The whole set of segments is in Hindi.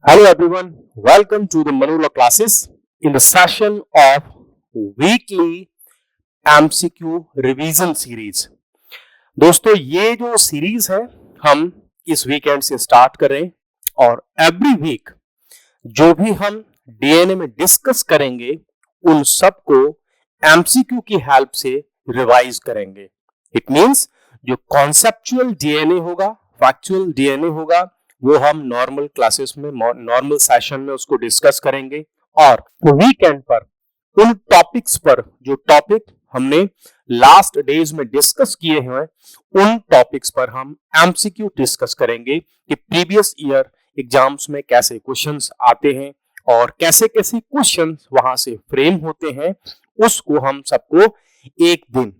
Hello everyone, welcome to the Manula classes in the session of weekly MCQ revision series। दोस्तों ये जो सीरीज है हम इस वीकेंड से स्टार्ट कर रहे हैं और एवरी वीक जो भी हम डीएनए में डिस्कस करेंगे उन सबको एमसीक्यू की हेल्प से रिवाइज करेंगे। इट मींस जो कॉन्सेप्चुअल डीएनए होगा, फैक्चुअल डीएनए होगा, वो हम नॉर्मल क्लासेस में नॉर्मल सेशन में उसको डिस्कस करेंगे और वीकेंड पर उन टॉपिक्स पर जो टॉपिक हमने लास्ट डेज में डिस्कस किए हैं उन टॉपिक्स पर हम एमसीक्यू डिस्कस करेंगे कि प्रीवियस ईयर एग्जाम्स में कैसे क्वेश्चंस आते हैं और कैसे कैसे क्वेश्चंस वहां से फ्रेम होते हैं, उसको हम सबको एक दिन,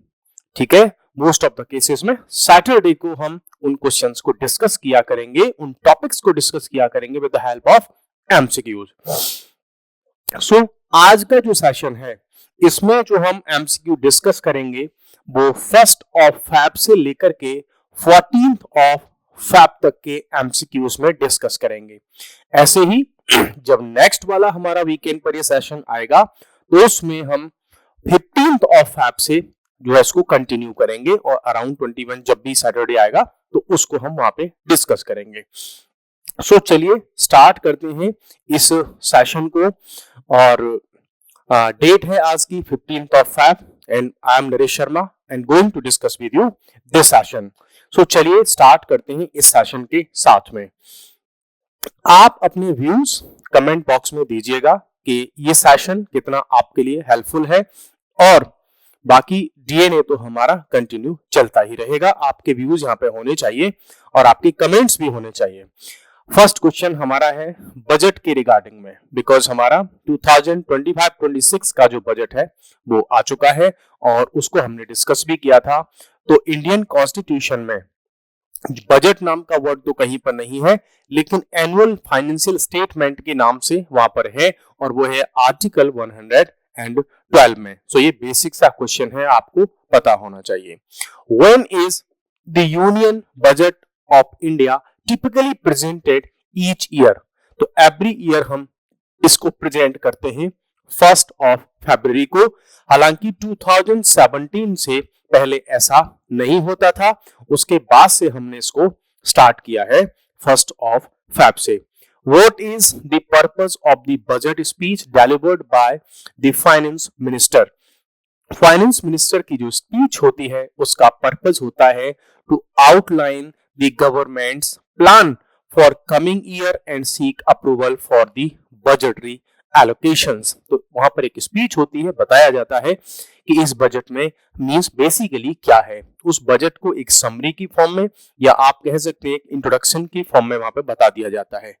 ठीक है, मोस्ट ऑफ द केसेस में सैटरडे को हम उन क्वेश्चंस को डिस्कस किया करेंगे, उन टॉपिक्स को डिस्कस किया करेंगे with the help of MCQs. So आज का जो सेशन है इसमें जो हम एमसीक्यू डिस्कस करेंगे वो 1 फैब से लेकर के 14 फैब तक के एमसीक्यूज में डिस्कस करेंगे। ऐसे ही जब नेक्स्ट वाला हमारा वीकेंड पर ये सेशन आएगा तो उसमें हम 15 फैब से जो है इसको कंटिन्यू करेंगे और अराउंड 21 जब भी सैटरडे आएगा तो उसको हम वहां पे डिस्कस करेंगे। सो चलिए स्टार्ट करते हैं इस सेशन को और डेट है आज की 15 Feb and I am Naresh Sharma and going to discuss with you this session. So चलिए स्टार्ट करते हैं इस सेशन के साथ में। आप अपने व्यूज कमेंट बॉक्स में दीजिएगा कि ये सेशन कितना आपके लिए हेल्पफुल है और बाकी डीएनए तो हमारा कंटिन्यू चलता ही रहेगा। आपके व्यूज यहाँ पे होने चाहिए और आपके कमेंट्स भी होने चाहिए। फर्स्ट क्वेश्चन हमारा है बजट के रिगार्डिंग में, बिकॉज हमारा 2025-26 का जो बजट है वो आ चुका है और उसको हमने डिस्कस भी किया था। तो इंडियन कॉन्स्टिट्यूशन में बजट नाम का वर्ड तो कहीं पर नहीं है, लेकिन एनुअल फाइनेंशियल स्टेटमेंट के नाम से वहां पर है और वो है आर्टिकल 112 में। सो ये बेसिक सा क्वेश्चन है, आपको पता होना चाहिए। When is the union budget of India typically presented each year? तो एवरी ईयर हम इसको प्रेजेंट करते हैं 1 फरवरी को। हालांकि 2017 से पहले ऐसा नहीं होता था, उसके बाद से हमने इसको स्टार्ट किया है 1 फैब से। What is the purpose of the budget speech delivered by the finance minister? Finance minister की जो स्पीच होती है उसका पर्पस होता है to outline the government's plan for coming year and seek approval for the budgetary allocations. तो वहां पर एक स्पीच होती है, बताया जाता है कि इस बजट में मींस बेसिकली क्या है। उस बजट को एक समरी की फॉर्म में या आप कह सकते हैं एक इंट्रोडक्शन की फॉर्म में वहां पे बता दिया जाता है।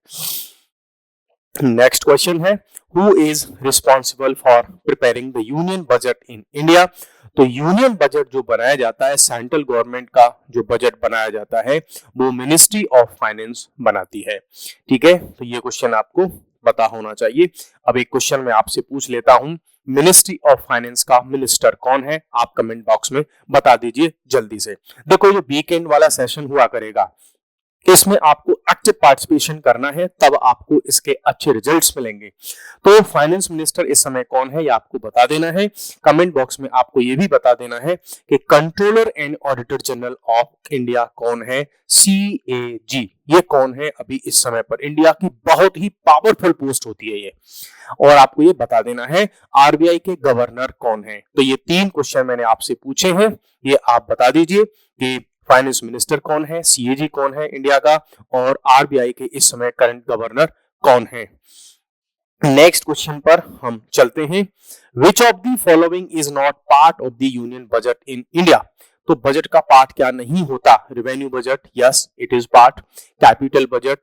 नेक्स्ट क्वेश्चन है who is responsible for preparing the union budget in India? तो यूनियन बजट जो बनाया जाता है, सेंट्रल गवर्नमेंट का जो बजट बनाया जाता है वो मिनिस्ट्री ऑफ फाइनेंस बनाती है। ठीक है, तो ये क्वेश्चन आपको पता होना चाहिए। अब एक क्वेश्चन मैं आपसे पूछ लेता हूं, मिनिस्ट्री ऑफ फाइनेंस का मिनिस्टर कौन है? आप कमेंट बॉक्स में बता दीजिए जल्दी से। देखो ये वीकेंड वाला सेशन हुआ करेगा, इसमें आपको एक्टिव पार्टिसिपेशन करना है, तब आपको इसके अच्छे रिजल्ट्स मिलेंगे। तो फाइनेंस मिनिस्टर इस समय कौन है ये आपको बता देना है। कमेंट बॉक्स में आपको ये भी बता देना है कि controller and auditor general of India कौन है, CAG, ये कौन है अभी इस समय पर। इंडिया की बहुत ही पावरफुल पोस्ट होती है ये। और आपको ये बता देना है RBI के गवर्नर कौन है। तो ये 3 क्वेश्चन मैंने आपसे पूछे हैं, ये आप बता दीजिए कि फाइनेंस मिनिस्टर कौन है, CAG कौन है इंडिया का, और RBI के इस समय करंट गवर्नर कौन है। नेक्स्ट क्वेश्चन पर हम चलते हैं। विच of the following is not part of the union budget in India? तो बजट का पार्ट क्या नहीं होता? Revenue budget, yes it is part. Capital budget,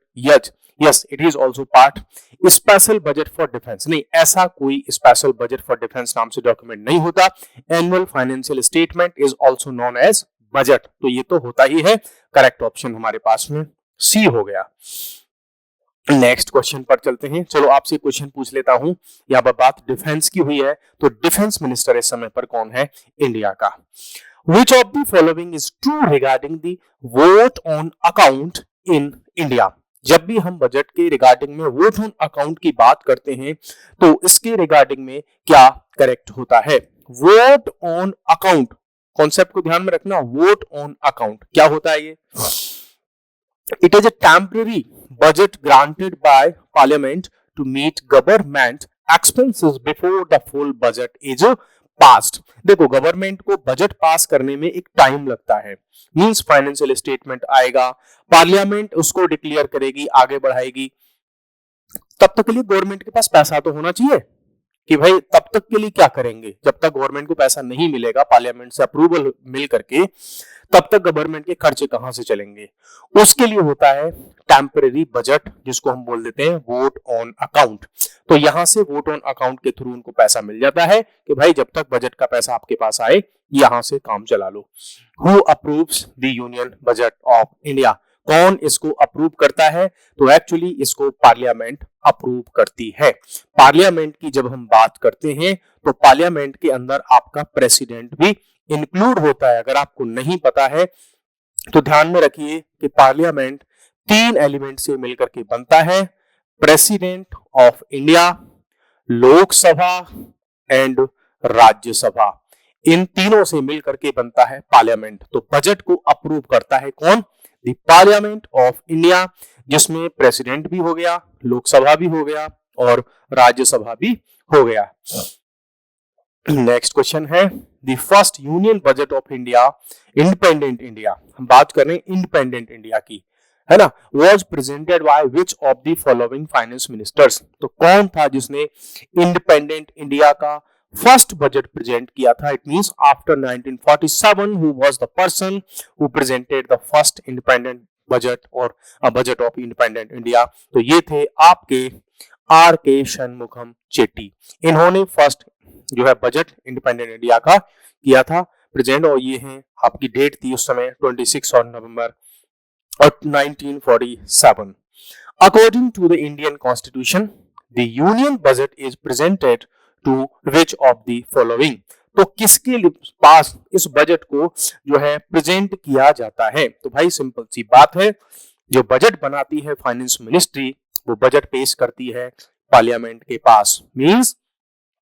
yes it is also part. Special budget for defence, नहीं, ऐसा कोई स्पेशल बजट फॉर डिफेंस नाम से डॉक्यूमेंट नहीं होता। Annual financial statement is also known as budget, तो ये तो होता ही है। करेक्ट ऑप्शन हमारे पास में C हो गया। नेक्स्ट क्वेश्चन पर चलते हैं। चलो आपसे क्वेश्चन पूछ लेता हूं, यहाँ पर बात डिफेंस की हुई है, तो डिफेंस मिनिस्टर इस समय पर कौन है इंडिया का? विच of the following is true regarding the vote on account in India? जब भी हम बजट के रिगार्डिंग में वोट ऑन अकाउंट की बात करते हैं तो इसके रिगार्डिंग में क्या करेक्ट होता है? वोट ऑन अकाउंट, कॉन्सेप्ट को ध्यान में रखना, वोट ऑन अकाउंट क्या होता है ये? It is a temporary budget granted by Parliament to meet government expenses before the full budget is passed. देखो, गवर्नमेंट को बजट पास करने में एक टाइम लगता है, मींस फाइनेंशियल स्टेटमेंट आएगा, पार्लियामेंट उसको डिक्लेयर करेगी, आगे बढ़ाएगी, तब तक के लिए गवर्नमेंट के पास पैसा तो होना चाहिए कि भाई तब तक के लिए क्या करेंगे, जब तक गवर्नमेंट को पैसा नहीं मिलेगा पार्लियामेंट से अप्रूवल मिल करके, तब तक गवर्नमेंट के खर्चे कहां से चलेंगे? उसके लिए होता है टेम्परेरी बजट, जिसको हम बोल देते हैं वोट ऑन अकाउंट। तो यहां से वोट ऑन अकाउंट के थ्रू उनको पैसा मिल जाता है कि भाई जब तक बजट का पैसा आपके पास आए यहां से काम चला लो। Who approves the union budget of India? कौन इसको अप्रूव करता है? तो एक्चुअली इसको पार्लियामेंट अप्रूव करती है। पार्लियामेंट की जब हम बात करते हैं तो पार्लियामेंट के अंदर आपका प्रेसिडेंट भी इंक्लूड होता है। अगर आपको नहीं पता है तो ध्यान में रखिए कि पार्लियामेंट 3 एलिमेंट से मिलकर के बनता है, president of India, Lok Sabha and Rajya Sabha. इन तीनों से मिलकर के बनता है पार्लियामेंट। तो बजट को अप्रूव करता है कौन? द पार्लियामेंट ऑफ इंडिया, जिसमें प्रेसिडेंट भी हो गया, लोकसभा भी हो गया और राज्यसभा भी हो गया। नेक्स्ट क्वेश्चन है, the first union budget of India, independent India, हम बात कर रहे हैं इंडिपेंडेंट इंडिया की, है ना, was presented by which of the following finance ministers? तो कौन था जिसने इंडिपेंडेंट इंडिया का फर्स्ट बजट प्रेजेंट किया था? It means after 1947 who was the person who presented the first independent budget और बजट ऑफ इंडिपेंडेंट इंडिया? तो ये थे आपके आर के शनमुखम चेट्टी। इन्होंने फर्स्ट जो है बजट इंडिपेंडेंट इंडिया का किया था प्रेजेंट, और ये है आपकी डेट थी उस समय 26 नवंबर 1947। According to the Indian constitution the union budget is presented to which of the following? तो किसके पास इस बजट को जो है प्रेजेंट किया जाता है? तो भाई सिंपल सी बात है, जो बजट बनाती है फाइनेंस मिनिस्ट्री, वो बजट पेश करती है पार्लियामेंट के पास। मींस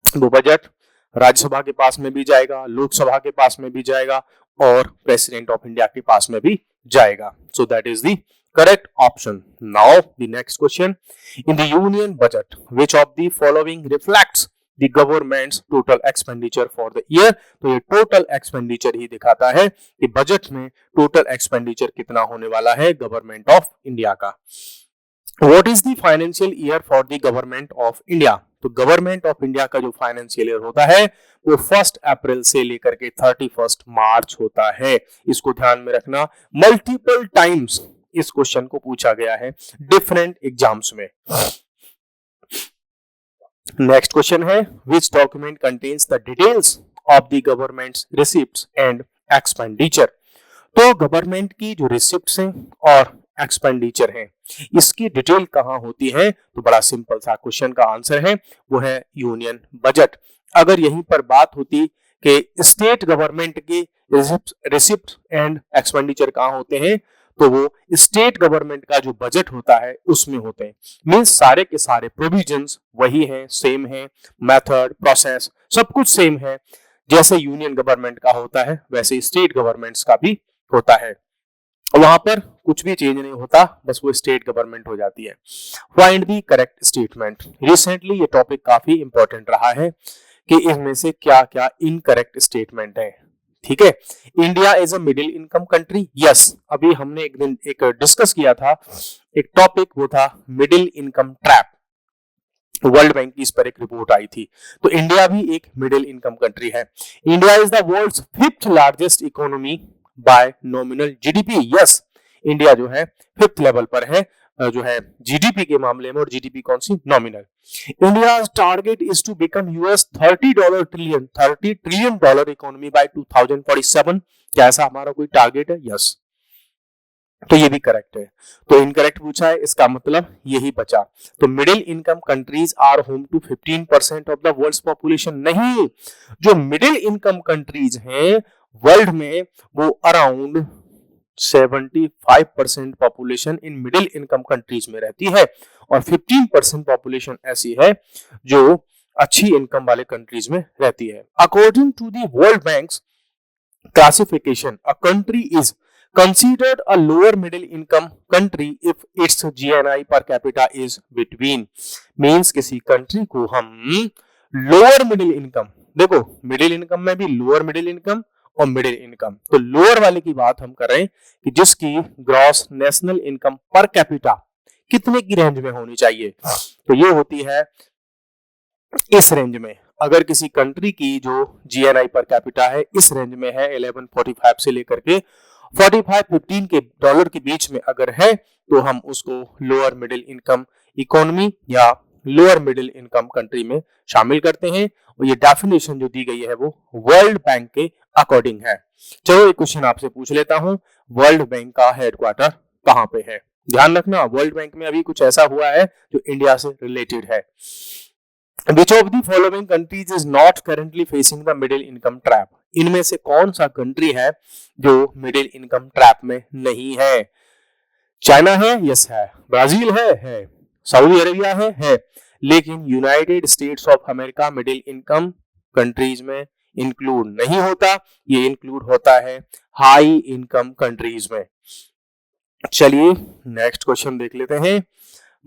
वो बजट राज्यसभा के पास में भी जाएगा, लोकसभा के पास में भी जाएगा और प्रेसिडेंट ऑफ इंडिया के पास में भी जाएगा। So that is the correct option. Now the next question, in the union budget which of the following reflects the governments total expenditure for the year? तो ये टोटल एक्सपेंडिचर ही दिखाता है कि बजट में टोटल एक्सपेंडिचर कितना होने वाला है गवर्नमेंट ऑफ इंडिया का। What is the financial year for the government of India? तो गवर्नमेंट ऑफ इंडिया का जो फाइनेंशियल ईयर होता है वो 1 अप्रैल से लेकर के 31 मार्च होता है। इसको ध्यान में रखना, मल्टीपल टाइम्स इस क्वेश्चन को पूछा गया है डिफरेंट एग्जाम्स में। नेक्स्ट क्वेश्चन है, which document contains the details of the government's receipts and expenditure? तो गवर्नमेंट की जो रिसिप्ट्स हैं और एक्सपेंडिचर है इसकी डिटेल कहां होती है? तो बड़ा सिंपल सा क्वेश्चन का आंसर है वो है यूनियन बजट। अगर यहीं पर बात होती कि स्टेट गवर्नमेंट के रिसिप्ट एंड एक्सपेंडिचर कहां होते हैं, तो वो स्टेट गवर्नमेंट का जो बजट होता है उसमें होते हैं। मींस सारे के सारे प्रोविजंस वही हैं, सेम है, मेथड प्रोसेस सब कुछ सेम है। जैसे यूनियन गवर्नमेंट का होता है वैसे स्टेट गवर्नमेंट्स का भी होता है, वहां पर कुछ भी चेंज नहीं होता, बस वो स्टेट गवर्नमेंट हो जाती है। Find the correct statement. Recently ये टॉपिक काफी इंपॉर्टेंट रहा है कि इसमें से क्या क्या इनकरेक्ट स्टेटमेंट है। ठीक है, India is a middle income country, yes, अभी हमने एक दिन एक डिस्कस किया था एक टॉपिक, वो था middle income trap. World bank की इस पर एक रिपोर्ट आई थी, तो इंडिया भी एक मिडिल इनकम कंट्री है। India is the world's 5th largest economy by nominal GDP, yes, India जो है 5th लेवल पर है जो है जीडीपी के मामले में, और जीडीपी कौन सी? Nominal. India target is to become US $30 trillion economy by 2047। क्या ऐसा हमारा कोई टारगेट है? यस, तो ये भी करेक्ट है। तो इनकरेक्ट पूछा है, इसका मतलब यही बचा। तो middle income countries are home to 15% of the world's population. नहीं, जो मिडिल इनकम कंट्रीज हैं वर्ल्ड में वो around 75% population in middle income countries में रहती है और 15% पॉपुलेशन ऐसी है जो अच्छी इनकम वाले कंट्रीज में रहती है। According to the world bank's classification, a country is considered a lower middle income country if its GNI per capita is between, means किसी कंट्री को हम लोअर मिडिल इनकम, देखो मिडिल इनकम में भी लोअर मिडिल इनकम और मिडिल इनकम, तो लोअर वाले की बात हम कर रहे हैं कि जिसकी gross national income per capita कितने की रेंज में होनी चाहिए, तो ये होती है इस रेंज में। अगर किसी कंट्री की जो जीएनआई पर कैपिटा है इस रेंज में है 1145 से लेकर के 4515 के डॉलर के बीच में अगर है तो हम उसको लोअर मिडिल इनकम इकोनॉमी या लोअर मिडिल इनकम कंट्री में शामिल करते हैं और ये डेफिनेशन जो दी गई है वो वर्ल्ड बैंक के अकॉर्डिंग है। चलो एक क्वेश्चन आपसे पूछ लेता हूं, वर्ल्ड बैंक का हेडक्वार्टर कहां पे है? ध्यान रखना वर्ल्ड बैंक में अभी कुछ ऐसा हुआ है जो इंडिया से रिलेटेड है। Which of the following countries is not currently facing the middle income trap? इनमें से कौन सा कंट्री है जो मिडिल इनकम ट्रैप में नहीं है? चाइना है? यस है। ब्राजील है। सऊदी अरेबिया है। लेकिन United states of America middle income countries में इंक्लूड नहीं होता, ये इंक्लूड होता है हाई इनकम कंट्रीज में। चलिए नेक्स्ट क्वेश्चन देख लेते हैं।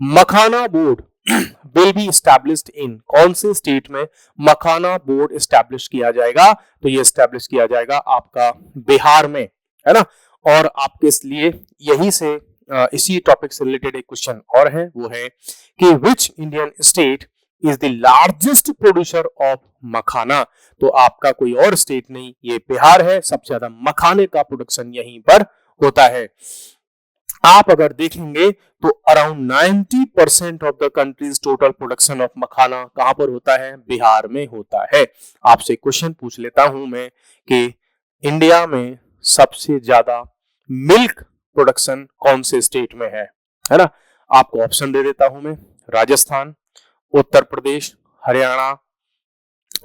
मखाना board will be established in, कौन से स्टेट में मखाना बोर्ड एस्टैब्लिश किया जाएगा? तो ये एस्टैब्लिश किया जाएगा आपका बिहार में, है ना। और आपके लिए यही से इसी टॉपिक से रिलेटेड एक क्वेश्चन और है, वो है कि which Indian state is the largest producer of makhana? तो आपका कोई और स्टेट नहीं, ये बिहार है, सबसे ज्यादा मखाने का प्रोडक्शन यहीं पर होता है। आप अगर देखेंगे तो around 90% of the countries total production of makhana कहां पर होता है? बिहार में होता है। आपसे क्वेश्चन पूछ लेता हूं मैं कि इंडिया में सबसे ज्यादा मिल्क प्रोडक्शन कौन से स्टेट में है ना। आपको ऑप्शन दे देता हूं मैं, राजस्थान, उत्तर प्रदेश, हरियाणा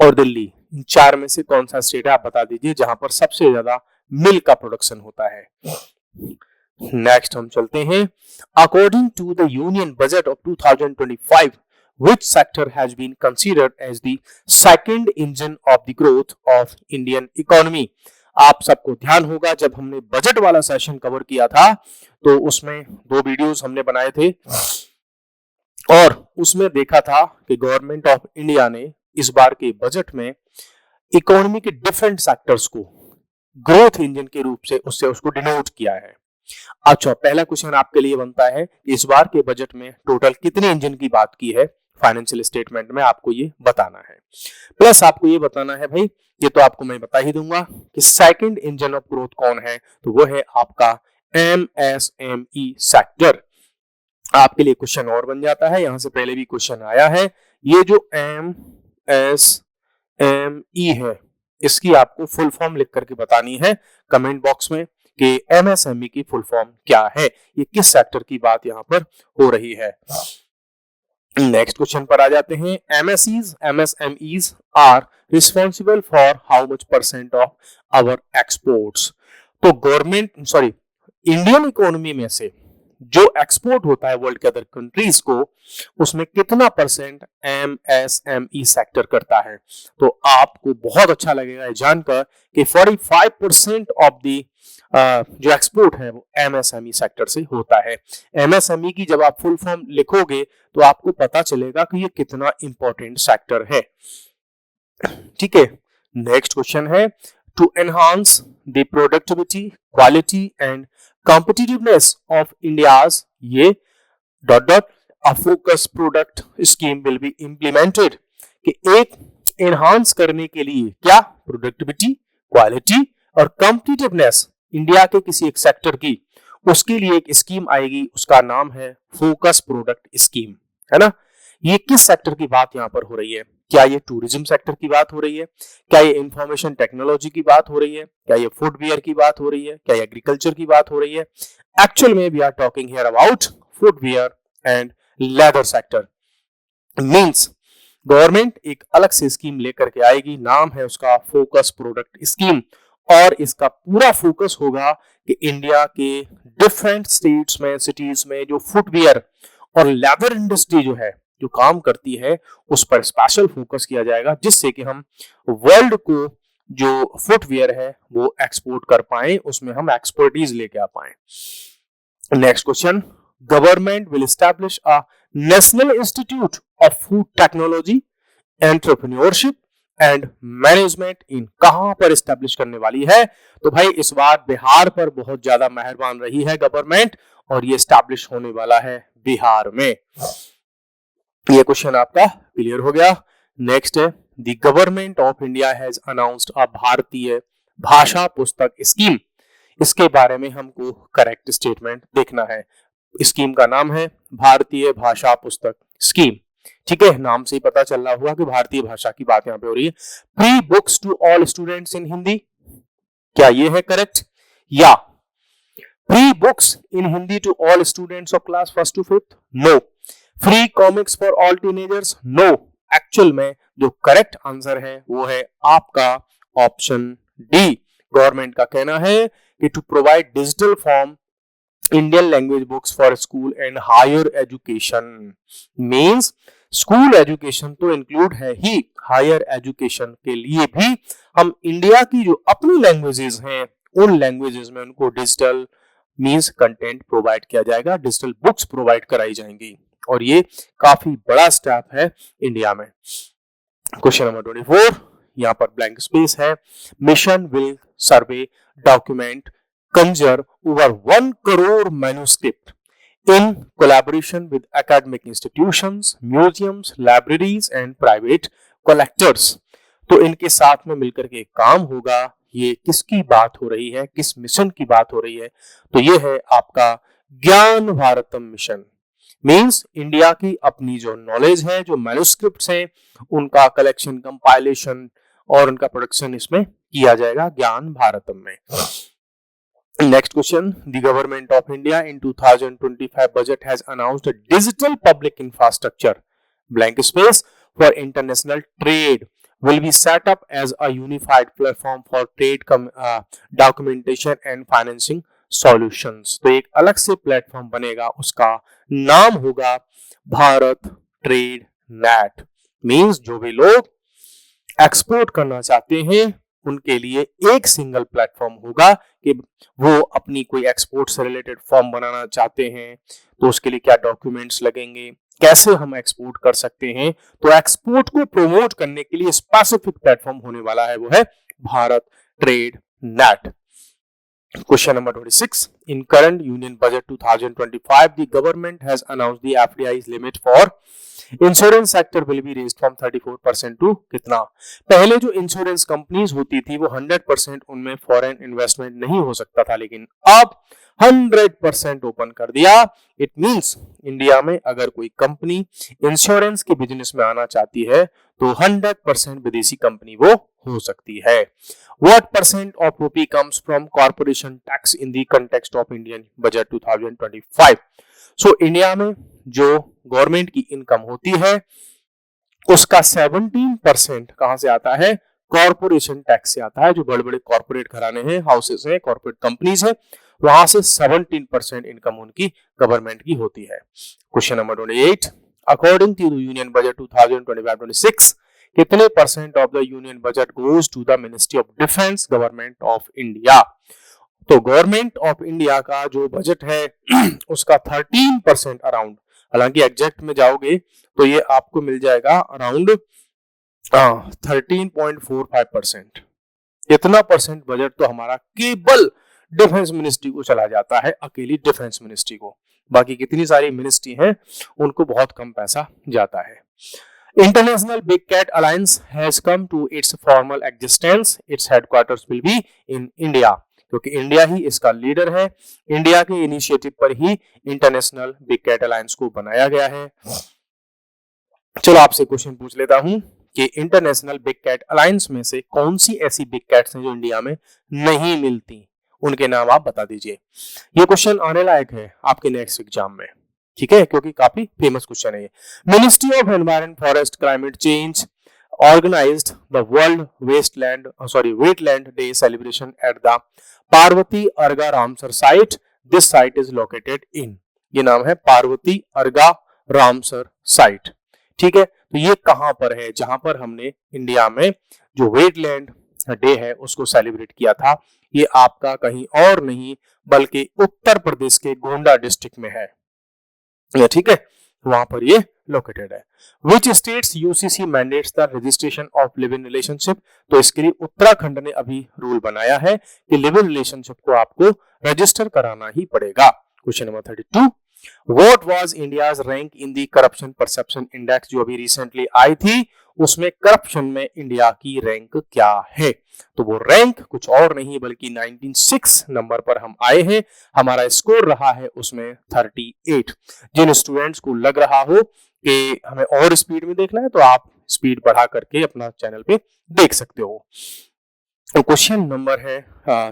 और दिल्ली, इन चार में से कौन सा स्टेट है आप बता दीजिए जहां पर सबसे ज्यादा मिल्क का प्रोडक्शन होता है। नेक्स्ट हम चलते हैं। According to the union budget of 2025 which sector has been considered as the second engine of the growth of Indian economy? आप सबको ध्यान होगा जब हमने बजट वाला सेशन कवर किया था तो उसमें 2 वीडियोस हमने बनाए थे और उसमें देखा था कि गवर्नमेंट ऑफ इंडिया ने इस बार के बजट में इकोनॉमी के डिफरेंट सेक्टर्स को ग्रोथ इंजन के रूप से उसको डिनोट किया है। अच्छा, पहला क्वेश्चन आपके लिए बनता है इस बार के बजट में टोटल कितने इंजन की बात की है फाइनेंशियल स्टेटमेंट में, आपको ये बताना है। प्लस आपको ये बताना है भाई, ये तो आपको मैं बता ही दूंगा कि सेकंड इंजन ऑफ ग्रोथ कौन है, तो वो है आपका एमएसएमई सेक्टर। आपके लिए क्वेश्चन और बन जाता है, यहां से पहले भी क्वेश्चन आया है। ये जो एमएसएमई है इसकी आपको फुल फॉर्म लिख करके बतानी है कमेंट बॉक्स में कि एमएसएमई की फुल फॉर्म क्या है, ये किस सेक्टर की बात यहां पर हो रही है। नेक्स्ट क्वेश्चन पर आ जाते हैं। MSMEs are responsible for how much % of our exports? तो इंडियन इकोनॉमी में से जो एक्सपोर्ट होता है वर्ल्ड के अदर कंट्रीज को, उसमें कितना % एमएसएमई सेक्टर करता है? तो आपको बहुत अच्छा लगेगा जानकर कि 45% ऑफ दी जो एक्सपोर्ट है वो एमएसएमई सेक्टर से होता है। एमएसएमई की जब आप फुल फॉर्म लिखोगे तो आपको पता चलेगा कि ये कितना इंपॉर्टेंट सेक्टर है। ठीक है, नेक्स्ट क्वेश्चन है to enhance the productivity, quality and competitiveness of India's ये ... a focus product scheme will be implemented, कि एक एनहांस करने के लिए क्या प्रोडक्टिविटी, क्वालिटी और कॉम्पिटिटिवनेस इंडिया के किसी एक सेक्टर की, उसके लिए एक स्कीम आएगी, उसका नाम है फोकस प्रोडक्ट स्कीम, है ना। ये किस सेक्टर की बात यहां पर हो रही है? क्या ये टूरिज्म सेक्टर की बात हो रही है? क्या ये इंफॉर्मेशन टेक्नोलॉजी की बात हो रही है? क्या ये फुटवियर की बात हो रही है? क्या ये एग्रीकल्चर की बात हो रही है? एक्चुअल में we are talking here about footwear and leather sector. Means government एक अलग से स्कीम लेकर के आएगी, नाम है उसका फोकस प्रोडक्ट स्कीम, और इसका पूरा फोकस होगा कि इंडिया के डिफरेंट स्टेट्स में, सिटीज में जो फुटवियर और लेदर इंडस्ट्री जो है, जो काम करती है, उस पर स्पेशल फोकस किया जाएगा, जिससे कि हम वर्ल्ड को जो फुटवियर है वो एक्सपोर्ट कर पाए, उसमें हम एक्सपर्टीज लेके आ पाए। Next question, government will establish a national institute of food technology, entrepreneurship and management in, कहां पर एस्टैब्लिश करने वाली है? तो भाई इस बार बिहार पर बहुत ज्यादा मेहरबान रही है गवर्नमेंट, और ये एस्टैब्लिश होने वाला है बिहार में। ये क्वेश्चन आपका क्लियर हो गया। नेक्स्ट है, the government of India has announced अ भारतीय भाषा पुस्तक स्कीम। इसके बारे में हमको करेक्ट स्टेटमेंट देखना है। स्कीम का नाम है भारतीय भाषा पुस्तक स्कीम। ठीक है, नाम से ही पता चल रहा होगा कि भारतीय भाषा की बात यहाँ पे हो रही है। Free books to all students in Hindi, क्या ये है करेक्ट? या free books in Hindi to all students of class 1 to 5? No. Free comics for all teenagers? No. Actual में जो करेक्ट आंसर है वो है आपका ऑप्शन डी। गवर्नमेंट का कहना है कि to provide digital form Indian language books for school and higher education. Means school education तो इंक्लूड है ही, हायर एजुकेशन के लिए भी हम इंडिया की जो अपनी लैंग्वेजेस हैं उन लैंग्वेजेस में उनको डिजिटल मींस कंटेंट प्रोवाइड किया जाएगा, डिजिटल बुक्स प्रोवाइड कराई जाएंगी, और ये काफी बड़ा स्टेप है इंडिया में। क्वेश्चन नंबर 24, यहाँ पर ब्लैंक स्पेस है। Mission will survey document conjure over 1 crore manuscript in collaboration with academic institutions, museums, libraries and private collectors। तो इनके साथ में मिलकर के काम होगा। ये किसकी बात हो रही है, किस मिशन की बात हो रही है? तो ये है आपका ज्ञान भारतम मिशन। मींस इंडिया की अपनी जो नॉलेज है, जो मैन्युस्क्रिप्ट्स हैं, उनका कलेक्शन, कंपाइलेशन और उनका प्रोडक्शन इसमें किया जाएगा ज्ञान भारतम में। Next question, the government of India in 2025 budget has announced a digital public infrastructure, blank space, for international trade will be set up as a unified platform for trade documentation and financing solutions। तो एक अलग से प्लेटफॉर्म बनेगा, उसका नाम होगा भारत ट्रेड नेट। मींस जो भी लोग एक्सपोर्ट करना चाहते हैं उनके लिए एक सिंगल प्लेटफॉर्म होगा कि वो अपनी कोई एक्सपोर्ट से रिलेटेड फॉर्म बनाना चाहते हैं तो उसके लिए क्या डॉक्यूमेंट्स लगेंगे, कैसे हम एक्सपोर्ट कर सकते हैं। तो एक्सपोर्ट को प्रमोट करने के लिए स्पेसिफिक प्लेटफॉर्म होने वाला है, वो है Bharat trade net. Question number 26. In current Union Budget 2025, the government has announced the FDI's limit for insurance sector will be raised from 34% to कितना? पहले जो इंश्योरेंस कंपनीज होती थी वो 100% उनमें फॉरेन इन्वेस्टमेंट नहीं हो सकता था, लेकिन अब 100% ओपन कर दिया। इट मींस इंडिया में अगर कोई कंपनी इंश्योरेंस के बिजनेस में आना चाहती है तो 100% विदेशी कंपनी वो हो सकती है। What percent of rupee comes from corporation tax in the context of Indian budget 2025? So India में जो गवर्नमेंट की इनकम होती है उसका 17% कहां से आता है? कॉर्पोरेशन टैक्स से आता है। जो बड़े बड़े कॉर्पोरेट घराने हैं, हाउसेस हैं, कॉर्पोरेट कंपनीज हैं, वहां से 17% इनकम उनकी गवर्नमेंट की होती है। Question number 28, according to union budget 2025-26 कितने percent of the union budget goes to the ministry of defence government of India? तो गवर्नमेंट ऑफ इंडिया का जो बजट है उसका 13% अराउंड, हालांकि एग्जैक्ट में जाओगे तो ये आपको मिल जाएगा अराउंड 13.45%। इतना परसेंट बजट तो हमारा केवल डिफेंस मिनिस्ट्री को चला जाता है, अकेली डिफेंस मिनिस्ट्री को। बाकी कितनी सारी मिनिस्ट्री हैं उनको बहुत कम पैसा जाता है। International Big Cat Alliance has come to its formal existence. Its headquarters will be in India. क्योंकि इंडिया ही इसका लीडर है, इंडिया के इनिशिएटिव पर ही इंटरनेशनल बिग कैट अलायंस को बनाया गया है। चलो आपसे क्वेश्चन पूछ लेता हूं कि इंटरनेशनल बिग कैट अलायंस में से कौन सी ऐसी बिग कैट्स हैं जो इंडिया में नहीं मिलती, उनके नाम आप बता दीजिए। ये क्वेश्चन आने लायक है आपके नेक्स्ट एग्जाम में, ठीक है, क्योंकि काफी फेमस क्वेश्चन है ये। Ministry of environment, forest, climate change organized the World Wetland Day celebration at the Parvati Arga Ramsar site. This site is located in, ये नाम है पार्वती अर्गा रामसर साइट। ठीक है, तो ये कहां पर है? जहां पर हमने इंडिया में जो वेटलैंड डे है उसको सेलिब्रेट किया था, ये आपका कहीं और नहीं बल्कि उत्तर प्रदेश के गोंडा डिस्ट्रिक्ट में है। ठीक है, वहां पर ये लोकेटेड है। Which states UCC mandates the registration of live in relationship? तो इसके लिए उत्तराखंड ने अभी रूल बनाया है कि लिव इन रिलेशनशिप को आपको रजिस्टर कराना ही पड़ेगा। Question number 32, what was India's rank in the corruption perception index? जो अभी रिसेंटली आई थी, उसमें करप्शन में इंडिया की रैंक क्या है? तो वो रैंक कुछ और नहीं बल्कि 96 नंबर पर हम आए हैं। हमारा स्कोर रहा है उसमें 38। जिन स्टूडेंट्स को लग रहा हो कि हमें और स्पीड में देखना है तो आप स्पीड बढ़ा करके अपना चैनल पे देख सकते हो। क्वेश्चन नंबर है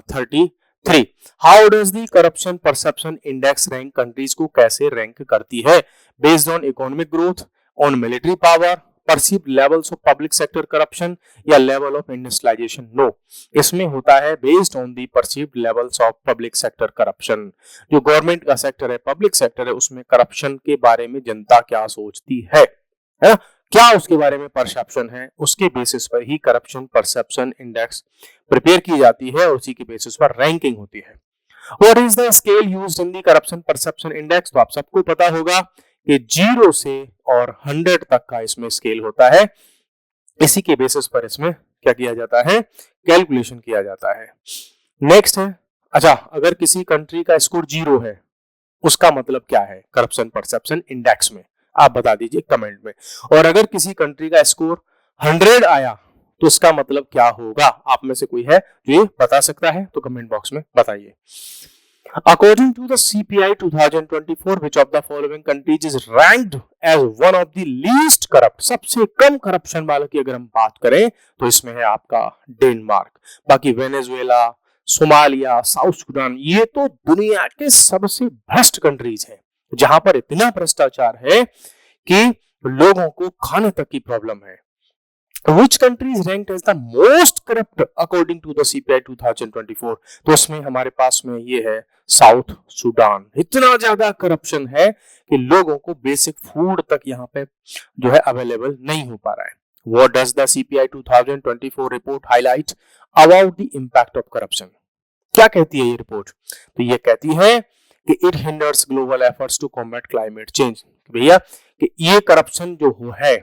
33, how does the corruption perception index rank countries को कैसे रैंक करती है? Based on economic growth, on military power, perceived levels of public sector corruption या लेवल ऑफ इंडस्ट्रियलाइजेशन? नो, इसमें होता है based on the perceived levels of public sector corruption. जो गवर्नमेंट का सेक्टर है, पब्लिक सेक्टर है, उसमें करप्शन के बारे में जनता क्या सोचती है ना? क्या उसके बारे में परसेप्शन है, उसके बेसिस पर ही करप्शन परसेप्शन इंडेक्स प्रिपेयर की जाती है और उसी के बेसिस पर रैंकिंग होती है। What is the scale used in the corruption perception index? तो आप सबको पता होगा कि 0 से और 100 तक का इसमें स्केल होता है। इसी के बेसिस पर इसमें क्या किया जाता है? कैलकुलेशन किया जाता है। नेक्स्ट है, अच्छा, अगर किसी कंट्री का स्कोर 0 है उसका मतलब क्या है करप्शन परसेप्शन इंडेक्स में? आप बता दीजिए कमेंट में। और अगर किसी कंट्री का स्कोर 100 आया तो इसका मतलब क्या होगा? आप में से कोई है जो ये बता सकता है तो कमेंट बॉक्स में बताइए। According to the CPI 2024, which of the following countries is ranked as one of the least corrupt? सबसे कम करप्शन वाले की अगर हम बात करें तो इसमें है आपका डेनमार्क। बाकी वेनेजुएला, सोमालिया, साउथ सुडान, ये तो दुनिया के सबसे भ्रष्ट कंट्रीज हैं जहां पर इतना भ्रष्टाचार है कि लोगों को खाने तक की प्रॉब्लम है। Which country is ranked as the most corrupt according to the CPI 2024? तो इसमें हमारे पास में ये है साउथ सुडान। इतना ज्यादा करप्शन है कि लोगों को बेसिक फूड तक यहाँ पे जो है अवेलेबल नहीं हो पा रहा है। What does the CPI 2024 report highlight about the impact of corruption? क्या कहती है ये रिपोर्ट? तो ये कहती है कि it hinders global efforts to combat climate change. भैया कि ये करप्शन जो है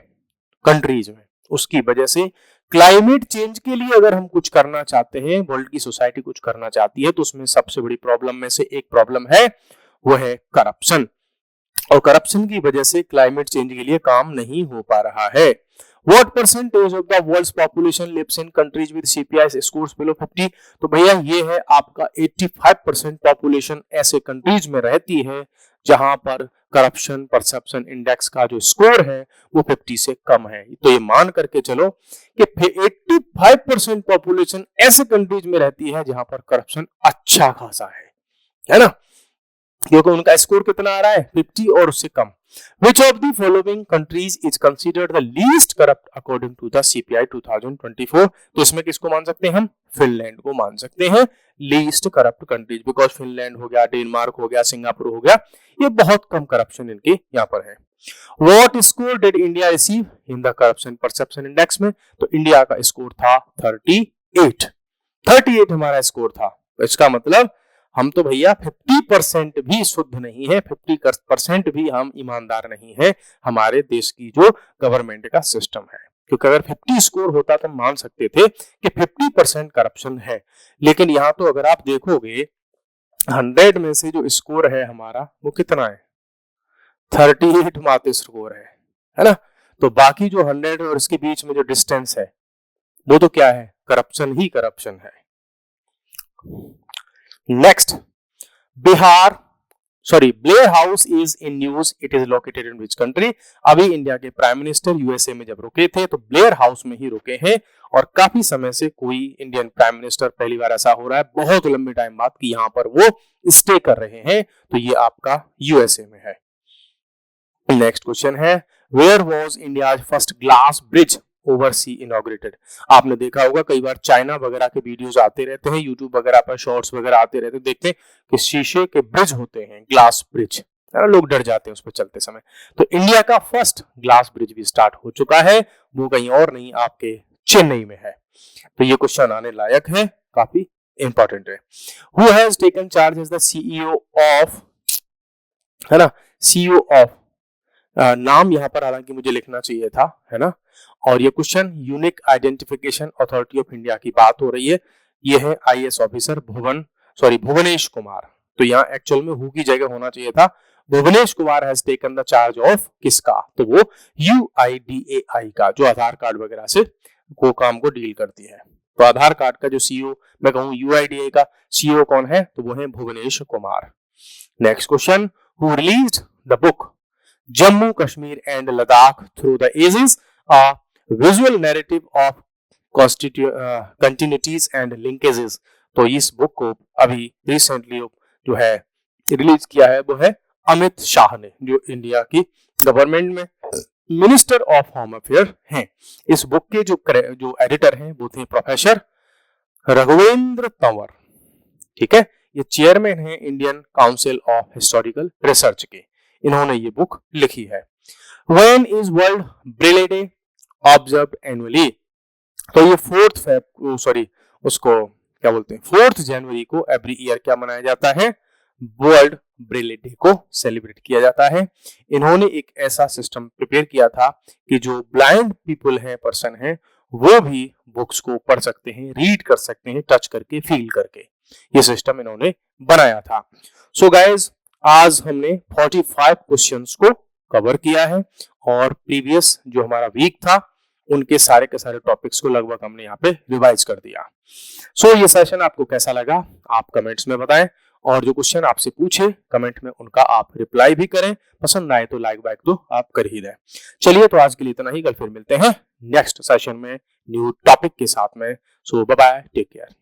कंट्रीज में, उसकी वजह से क्लाइमेट चेंज के लिए अगर हम कुछ करना चाहते हैं, वर्ल्ड की सोसाइटी कुछ करना चाहती है, तो उसमें सबसे बड़ी प्रॉब्लम में से एक प्रॉब्लम है, वो है करप्शन। और करप्शन की वजह से क्लाइमेट चेंज के लिए काम नहीं हो पा रहा है। What percentage of the world's population lives in countries with CPI scores below 50? तो भैया ये है आपका 85% पॉपुलेशन ऐसे कंट्रीज में रहती है जहां पर करप्शन परसेप्शन इंडेक्स का जो स्कोर है वो 50 से कम है। तो ये मान करके चलो कि 85% पॉपुलेशन ऐसे कंट्रीज में रहती है जहां पर करप्शन अच्छा खासा है ना? क्योंकि उनका स्कोर कितना आ रहा है? 50 और उससे कम। Which of the following countries is considered the least corrupt according to the CPI 2024? तो इसमें किसको मान सकते हैं हम? फिनलैंड को मान सकते हैं least corrupt countries, because Finland हो गया, डेनमार्क हो गया, सिंगापुर हो गया, ये बहुत कम करप्शन इनके यहाँ पर है। What score did India receive in the corruption perception index में? तो इंडिया का स्कोर था 38 हमारा स्कोर था। तो इसका मतलब हम तो भैया 50% भी शुद्ध नहीं है, 50% भी हम ईमानदार नहीं है हमारे देश की जो गवर्नमेंट का सिस्टम है। क्योंकि अगर 50 स्कोर होता तो मान सकते थे कि 50% करप्शन है, लेकिन यहाँ तो अगर आप देखोगे 100 में से जो स्कोर है हमारा वो कितना है? 38 मात्र स्कोर है ना? तो बाकी जो 100 और इसके बीच में जो डिस्टेंस है वो तो क्या है? करप्शन ही करप्शन है। Next, Blair house is in news, it is located in which country? अभी इंडिया के प्राइम मिनिस्टर यूएसए में जब रुके थे तो ब्लेयर हाउस में ही रुके हैं और काफी समय से कोई इंडियन प्राइम मिनिस्टर, पहली बार ऐसा हो रहा है बहुत लंबे टाइम बाद कि यहाँ पर वो स्टे कर रहे हैं, तो ये आपका यूएसए में है। नेक्स्ट क्वेश्चन है, where was India first glass bridge oversea inaugurated. आपने देखा होगा कई बार चाइना वगैरह के वीडियोस आते रहते हैं, यूट्यूब वगैरह पर शॉर्ट्स वगैरह आते रहते हैं, देखते हैं कि शीशे के ब्रिज होते हैं, ग्लास ब्रिज, है ना, लोग डर जाते हैं उस पर चलते समय। तो इंडिया का फर्स्ट ग्लास ब्रिज भी स्टार्ट हो चुका है, वो कहीं और नहीं आपके चेन्नई में है। तो ये क्वेश्चन आने लायक है, काफी इंपॉर्टेंट है। Who has taken charge as the CEO of, है ना, सीईओ ऑफ, नाम यहाँ पर हालांकि मुझे लिखना चाहिए था, है ना। और ये question unique identification authority of India की बात हो रही है। ये है आईएएस ऑफिसर भुवनेश कुमार। तो यहाँ एक्चुअल में हु की जगह होना चाहिए था Bhuvnesh Kumar has taken the charge of किसका, तो वो यूआईडीएआई का, जो आधार कार्ड वगैरह से को काम को डील करती है। तो आधार कार्ड का जो सीईओ, मैं कहूँ यूआईडीएआई का सीईओ कौन है, तो वो है Bhuvnesh Kumar. Next question, who released the book Jammu, Kashmir and Ladakh through the ages, a visual narrative of continuities and linkages। तो इस बुक को अभी रिसेंटली जो है रिलीज किया है वो है अमित शाह ने, जो इंडिया की गवर्नमेंट में मिनिस्टर ऑफ होम अफेयर हैं। इस बुक के जो एडिटर हैं वो थे प्रोफेसर रघुवेंद्र तंवर, ठीक है। ये चेयरमैन है Indian council of historical research के, इन्होंने ये बुक लिखी है। When is world Braille day observed annually, तो ये 4 जनवरी को एवरी ईयर क्या मनाया जाता है, वर्ल्ड ब्रेले डे को सेलिब्रेट किया जाता है। इन्होंने एक ऐसा सिस्टम प्रिपेयर किया था कि जो ब्लाइंड पीपल है, पर्सन है, वो भी बुक्स को पढ़ सकते हैं, रीड कर सकते हैं, टच करके, फील करके। ये सिस्टम इन्होंने बनाया था। सो गाइज, आज हमने 45 क्वेश्चंस को कवर किया है और प्रीवियस जो हमारा वीक था उनके सारे के सारे टॉपिक्स को लगभग हमने यहाँ पे रिवाइज कर दिया। सो ये सेशन आपको कैसा लगा आप कमेंट्स में बताएं, और जो क्वेश्चन आपसे पूछे कमेंट में उनका आप रिप्लाई भी करें। पसंद आए तो लाइक बैक तो आप कर ही दें। चलिए, तो आज के लिए इतना ही, कल फिर मिलते हैं नेक्स्ट सेशन में न्यू टॉपिक के साथ में। सो बाय बाय, टेक केयर।